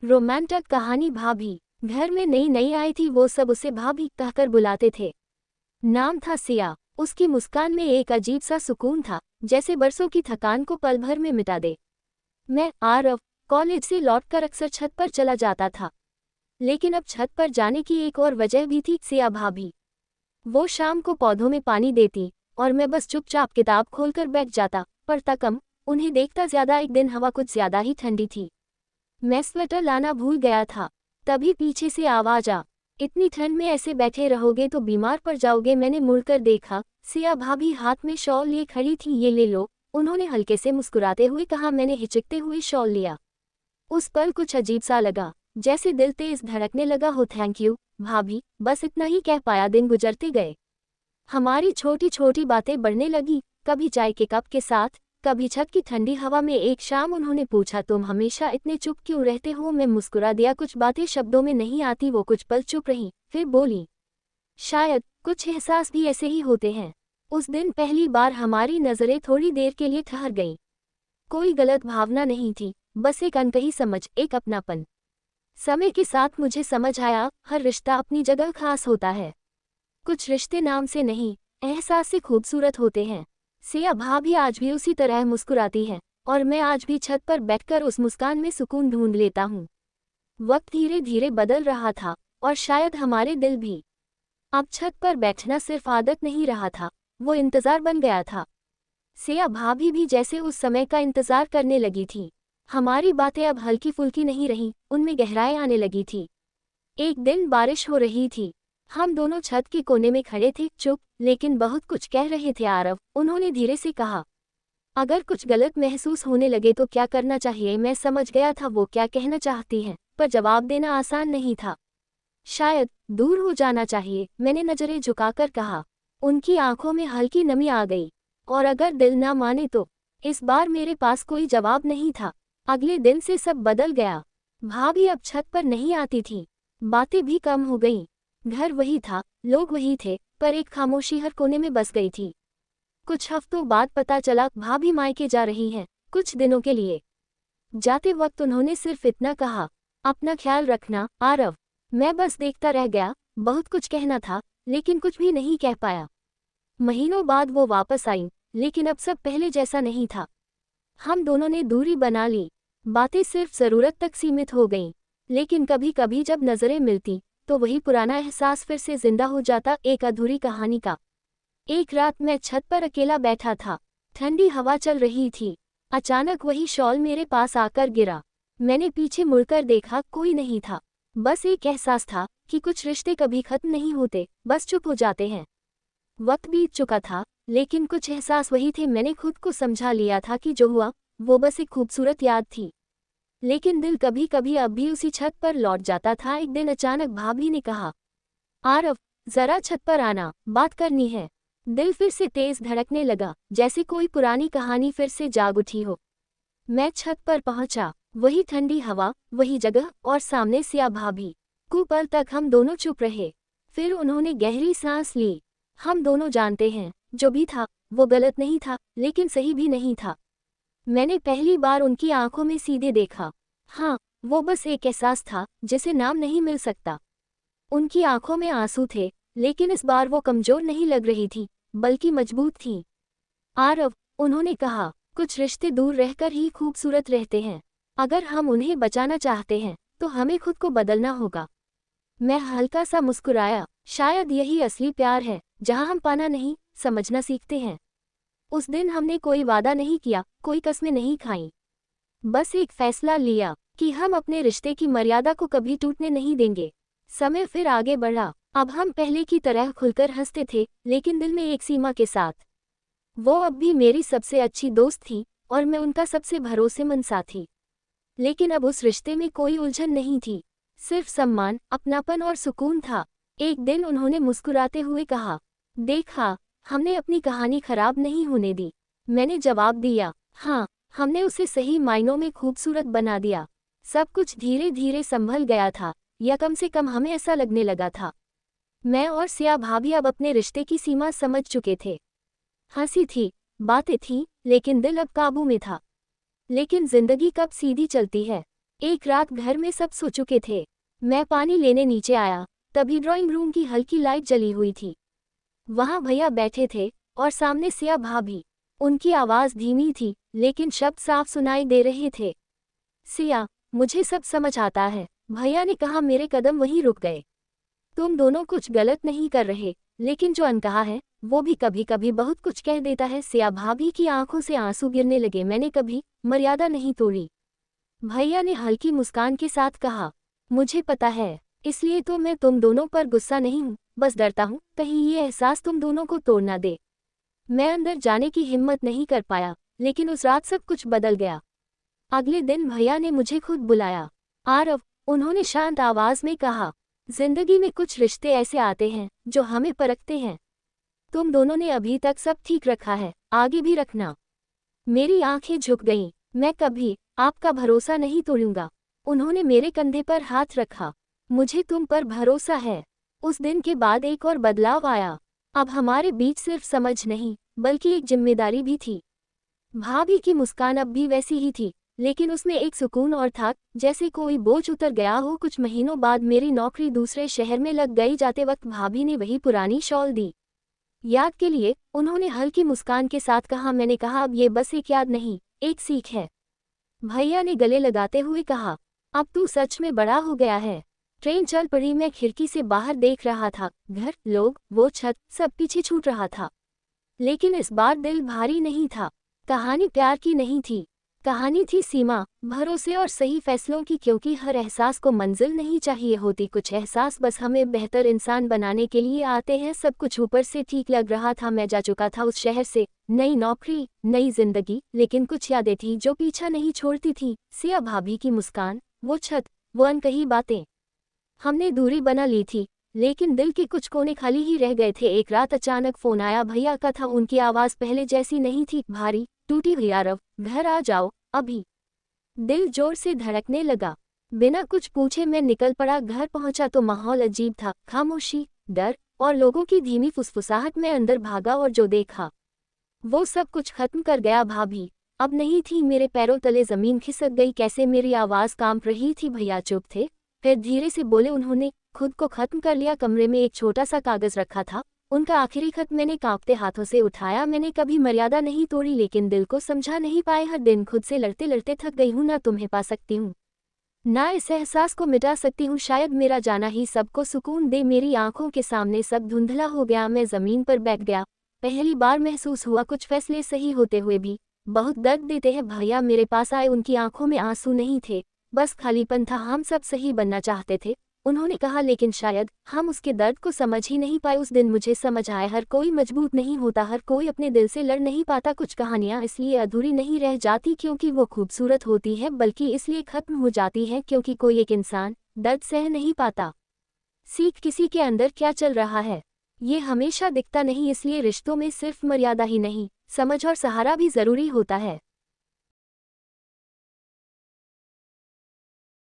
Romantic कहानी। भाभी घर में नई नई आई थी, वो सब उसे भाभी कहकर बुलाते थे। नाम था सिया। उसकी मुस्कान में एक अजीब सा सुकून था, जैसे बरसों की थकान को पल भर में मिटा दे। मैं आरव कॉलेज से लौटकर अक्सर छत पर चला जाता था, लेकिन अब छत पर जाने की एक और वजह भी थी, सिया भाभी। वो शाम को पौधों में पानी देती और मैं बस चुपचाप किताब खोलकर बैठ जाता, पढ़ता कम, उन्हें देखता ज्यादा। एक दिन हवा कुछ ज्यादा ही ठंडी थी। मैं स्वेटर लाना भूल गया था। तभी पीछे से आवाज आ, इतनी ठंड में ऐसे बैठे रहोगे तो बीमार पड़ जाओगे। मैंने मुड़कर देखा, सिया भाभी हाथ में शॉल लिए खड़ी थी। ये ले लो, उन्होंने हल्के से मुस्कुराते हुए कहा। मैंने हिचकते हुए शॉल लिया। उस पल कुछ अजीब सा लगा, जैसे दिल तेज धड़कने लगा हो। थैंक यू भाभी, बस इतना ही कह पाया। दिन गुजरते गए, हमारी छोटी छोटी बातें बढ़ने लगी, कभी चाय के कप के साथ, कभी छत की ठंडी हवा में। एक शाम उन्होंने पूछा, तुम हमेशा इतने चुप क्यों रहते हो? मैं मुस्कुरा दिया। कुछ बातें शब्दों में नहीं आती। वो कुछ पल चुप रही, फिर बोली, शायद कुछ एहसास भी ऐसे ही होते हैं। उस दिन पहली बार हमारी नज़रें थोड़ी देर के लिए ठहर गईं। कोई गलत भावना नहीं थी, बस एक अनकही समझ, एक अपनापन। समय के साथ मुझे समझ आया, हर रिश्ता अपनी जगह खास होता है। कुछ रिश्ते नाम से नहीं, एहसास से खूबसूरत होते हैं। सिया भाभी आज भी उसी तरह मुस्कुराती है, और मैं आज भी छत पर बैठकर उस मुस्कान में सुकून ढूंढ लेता हूँ। वक्त धीरे धीरे बदल रहा था, और शायद हमारे दिल भी। अब छत पर बैठना सिर्फ आदत नहीं रहा था, वो इंतजार बन गया था। सिया भाभी भी जैसे उस समय का इंतजार करने लगी थी। हमारी बातें अब हल्की फुल्की नहीं रहीं, उनमें गहराई आने लगी थी। एक दिन बारिश हो रही थी। हम दोनों छत के कोने में खड़े थे, चुप, लेकिन बहुत कुछ कह रहे थे। आरव, उन्होंने धीरे से कहा, अगर कुछ गलत महसूस होने लगे तो क्या करना चाहिए? मैं समझ गया था वो क्या कहना चाहती हैं, पर जवाब देना आसान नहीं था। शायद दूर हो जाना चाहिए, मैंने नजरें झुकाकर कहा। उनकी आंखों में हल्की नमी आ गई। और अगर दिल ना माने तो? इस बार मेरे पास कोई जवाब नहीं था। अगले दिन से सब बदल गया। भाभी अब छत पर नहीं आती थी, बातें भी कम हो गईं। घर वही था, लोग वही थे, पर एक खामोशी हर कोने में बस गई थी। कुछ हफ्तों बाद पता चला, भाभी मायके जा रही हैं, कुछ दिनों के लिए। जाते वक्त उन्होंने सिर्फ इतना कहा, अपना ख्याल रखना आरव। मैं बस देखता रह गया। बहुत कुछ कहना था, लेकिन कुछ भी नहीं कह पाया। महीनों बाद वो वापस आई, लेकिन अब सब पहले जैसा नहीं था। हम दोनों ने दूरी बना ली, बातें सिर्फ ज़रूरत तक सीमित हो गईं। लेकिन कभी कभी जब नज़रें मिलती, तो वही पुराना एहसास फिर से जिंदा हो जाता, एक अधूरी कहानी का। एक रात मैं छत पर अकेला बैठा था, ठंडी हवा चल रही थी। अचानक वही शॉल मेरे पास आकर गिरा। मैंने पीछे मुड़कर देखा, कोई नहीं था। बस एक एहसास था कि कुछ रिश्ते कभी खत्म नहीं होते, बस चुप हो जाते हैं। वक्त बीत चुका था, लेकिन कुछ एहसास वही थे। मैंने खुद को समझा लिया था कि जो हुआ वो बस एक खूबसूरत याद थी, लेकिन दिल कभी कभी अब भी उसी छत पर लौट जाता था। एक दिन अचानक भाभी ने कहा, आरव, जरा छत पर आना, बात करनी है। दिल फिर से तेज धड़कने लगा, जैसे कोई पुरानी कहानी फिर से जाग उठी हो। मैं छत पर पहुंचा, वही ठंडी हवा, वही जगह, और सामने सिया भाभी। कुछ पल तक हम दोनों चुप रहे। फिर उन्होंने गहरी सांस ली। हम दोनों जानते हैं, जो भी था वो गलत नहीं था, लेकिन सही भी नहीं था। मैंने पहली बार उनकी आंखों में सीधे देखा। हाँ, वो बस एक एहसास था जिसे नाम नहीं मिल सकता। उनकी आंखों में आंसू थे, लेकिन इस बार वो कमजोर नहीं लग रही थी, बल्कि मजबूत थी। आरव, उन्होंने कहा, कुछ रिश्ते दूर रहकर ही खूबसूरत रहते हैं। अगर हम उन्हें बचाना चाहते हैं, तो हमें खुद को बदलना होगा। मैं हल्का सा मुस्कुराया। शायद यही असली प्यार है, जहां हम पाना नहीं, समझना सीखते हैं। उस दिन हमने कोई वादा नहीं किया, कोई कस्में नहीं खाईं। बस एक फैसला लिया कि हम अपने रिश्ते की मर्यादा को कभी टूटने नहीं देंगे। समय फिर आगे बढ़ा। अब हम पहले की तरह खुलकर हंसते थे, लेकिन दिल में एक सीमा के साथ। वो अब भी मेरी सबसे अच्छी दोस्त थी, और मैं उनका सबसे भरोसेमंद साथी। लेकिन अब उस रिश्ते में कोई उलझन नहीं थी, सिर्फ सम्मान, अपनापन और सुकून था। एक दिन उन्होंने मुस्कुराते हुए कहा, देखा, हमने अपनी कहानी खराब नहीं होने दी। मैंने जवाब दिया, हाँ, हमने उसे सही मायनों में खूबसूरत बना दिया। सब कुछ धीरे धीरे संभल गया था, या कम से कम हमें ऐसा लगने लगा था। मैं और सिया भाभी अब अपने रिश्ते की सीमा समझ चुके थे। हंसी थी, बातें थीं, लेकिन दिल अब काबू में था। लेकिन जिंदगी कब सीधी चलती है। एक रात घर में सब सो चुके थे। मैं पानी लेने नीचे आया, तभी ड्राइंग रूम की हल्की लाइट जली हुई थी। वहां भैया बैठे थे और सामने सिया भाभी। उनकी आवाज धीमी थी, लेकिन शब्द साफ सुनाई दे रहे थे। सिया, मुझे सब समझ आता है, भैया ने कहा। मेरे कदम वहीं रुक गए। तुम दोनों कुछ गलत नहीं कर रहे, लेकिन जो अनकहा है वो भी कभी कभी बहुत कुछ कह देता है। सिया भाभी की आंखों से आंसू गिरने लगे। मैंने कभी मर्यादा नहीं तोड़ी, भैया ने हल्की मुस्कान के साथ कहा। मुझे पता है, इसलिए तो मैं तुम दोनों पर गुस्सा नहीं हूँ, बस डरता हूँ कहीं ये एहसास तुम दोनों को तोड़ ना दे। मैं अंदर जाने की हिम्मत नहीं कर पाया, लेकिन उस रात सब कुछ बदल गया। अगले दिन भैया ने मुझे खुद बुलाया। आरव, उन्होंने शांत आवाज में कहा, जिंदगी में कुछ रिश्ते ऐसे आते हैं जो हमें परखते हैं। तुम दोनों ने अभी तक सब ठीक रखा है, आगे भी रखना। मेरी आंखें झुक गईं। मैं कभी आपका भरोसा नहीं तोड़ूंगा। उन्होंने मेरे कंधे पर हाथ रखा। मुझे तुम पर भरोसा है। उस दिन के बाद एक और बदलाव आया। अब हमारे बीच सिर्फ समझ नहीं, बल्कि एक जिम्मेदारी भी थी। भाभी की मुस्कान अब भी वैसी ही थी, लेकिन उसमें एक सुकून और था, जैसे कोई बोझ उतर गया हो। कुछ महीनों बाद मेरी नौकरी दूसरे शहर में लग गई। जाते वक्त भाभी ने वही पुरानी शॉल दी। याद के लिए उन्होंने हल्की मुस्कान के साथ कहा। मैंने कहा, अब ये बस एक याद नहीं, एक सीख है। भैया ने गले लगाते हुए कहा, अब तू सच में बड़ा हो गया है। ट्रेन चल पड़ी। मैं खिड़की से बाहर देख रहा था। घर, लोग, वो छत, सब पीछे छूट रहा था। लेकिन इस बार दिल भारी नहीं था। कहानी प्यार की नहीं थी, कहानी थी सीमा, भरोसे और सही फैसलों की। क्योंकि हर एहसास को मंजिल नहीं चाहिए होती, कुछ एहसास बस हमें बेहतर इंसान बनाने के लिए आते हैं। सब कुछ ऊपर से ठीक लग रहा था। मैं जा चुका था उस शहर से, नई नौकरी, नई जिंदगी, लेकिन कुछ यादें थी जो पीछा नहीं छोड़ती थी। सिया भाभी की मुस्कान, वो छत, वो अनकही बातें। हमने दूरी बना ली थी, लेकिन दिल के कुछ कोने खाली ही रह गए थे। एक रात अचानक फोन आया, भैया का था। उनकी आवाज पहले जैसी नहीं थी, भारी, टूटी हुई। आरव, घर आ जाओ अभी। दिल जोर से धड़कने लगा। बिना कुछ पूछे मैं निकल पड़ा। घर पहुंचा तो माहौल अजीब था, खामोशी, डर और लोगों की धीमी फुसफुसाहट। में अंदर भागा और जो देखा वो सब कुछ खत्म कर गया। भाभी अब नहीं थी, मेरे पैरों तले जमीन खिसक गई। कैसे मेरी आवाज कांप रही थी। भैया चुप थे, फिर धीरे से बोले, उन्होंने खुद को खत्म कर लिया। कमरे में एक छोटा सा कागज रखा था, उनका आखिरी खत मैंने कांपते हाथों से उठाया। मैंने कभी मर्यादा नहीं तोड़ी, लेकिन दिल को समझा नहीं पाए। हर दिन खुद से लड़ते लड़ते थक गई हूँ। ना तुम्हें पा सकती हूँ, ना इस एहसास को मिटा सकती हूँ। शायद मेरा जाना ही सबको सुकून दे। मेरी आंखों के सामने सब धुंधला हो गया। मैं जमीन पर बैठ गया। पहली बार महसूस हुआ कुछ फैसले सही होते हुए भी बहुत दर्द देते हैं। भैया मेरे पास आए, उनकी आंखों में आंसू नहीं थे, बस खालीपन था। हम सब सही बनना चाहते थे, उन्होंने कहा, लेकिन शायद हम उसके दर्द को समझ ही नहीं पाए। उस दिन मुझे समझ आया, हर कोई मजबूत नहीं होता, हर कोई अपने दिल से लड़ नहीं पाता। कुछ कहानियां इसलिए अधूरी नहीं रह जाती क्योंकि वो खूबसूरत होती है, बल्कि इसलिए खत्म हो जाती है क्योंकि कोई एक इंसान दर्द सह नहीं पाता। सीख किसी के अंदर क्या चल रहा है ये हमेशा दिखता नहीं, इसलिए रिश्तों में सिर्फ मर्यादा ही नहीं, समझ और सहारा भी जरूरी होता है।